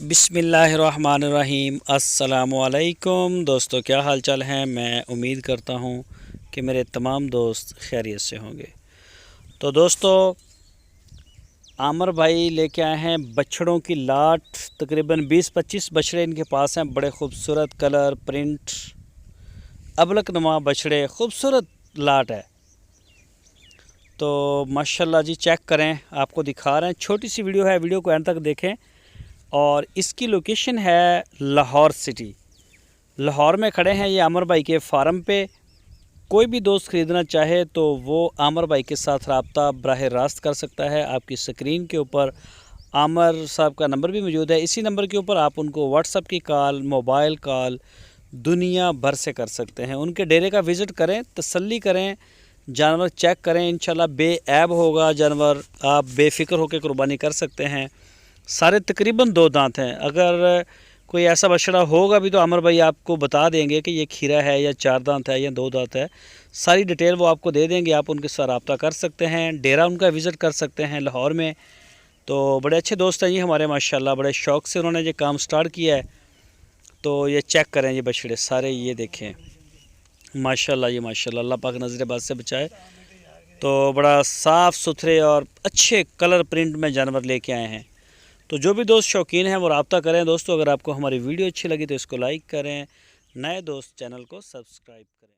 बिस्मिल्लाहिर्रहमानिर्रहीम। अस्सलामु अलैकुम दोस्तों, क्या हाल चाल हैं। मैं उम्मीद करता हूँ कि मेरे तमाम दोस्त खैरियत से होंगे। तो दोस्तों, आमर भाई लेके आए हैं बछड़ों की लाट। तकरीबन 20-25 बछड़े इनके पास हैं। बड़े खूबसूरत कलर प्रिंट अबलक नुमा बछड़े, खूबसूरत लाट है। तो माशाल्लाह जी, चेक करें, आपको दिखा रहे हैं। छोटी सी वीडियो है, वीडियो को एंड तक देखें। और इसकी लोकेशन है लाहौर सिटी। लाहौर में खड़े हैं ये आमर भाई के फार्म पे। कोई भी दोस्त ख़रीदना चाहे तो वो आमर भाई के साथ रब्ता बराह रास्त कर सकता है। आपकी स्क्रीन के ऊपर आमर साहब का नंबर भी मौजूद है। इसी नंबर के ऊपर आप उनको व्हाट्सएप की कॉल, मोबाइल कॉल दुनिया भर से कर सकते हैं। उनके डेरे का विज़िट करें, तसल्ली करें, जानवर चेक करें। इंशाल्लाह बेऐब होगा जानवर, आप बेफ़िक्र होकर कुर्बानी कर सकते हैं। सारे तकरीबन 2 दांत हैं। अगर कोई ऐसा बछड़ा होगा भी तो आमर भाई आपको बता देंगे कि ये खीरा है या 4 दांत है या 2 दांत है। सारी डिटेल वो आपको दे देंगे। आप उनके साथ रब्ता कर सकते हैं, डेरा उनका विज़िट कर सकते हैं लाहौर में। तो बड़े अच्छे दोस्त हैं ये हमारे, माशाल्लाह बड़े शौक़ से उन्होंने ये काम स्टार्ट किया है। तो ये चेक करें, ये बछड़े सारे ये देखें, माशाल्लाह ये माशाल्लाह, अल्लाह पाक नज़र बात से बचाए। तो बड़ा साफ़ सुथरे और अच्छे कलर प्रिंट में जानवर लेके आए हैं। तो जो भी दोस्त शौकीन हैं वो रब्ता करें। दोस्तों, अगर आपको हमारी वीडियो अच्छी लगी तो इसको लाइक करें, नए दोस्त चैनल को सब्सक्राइब करें।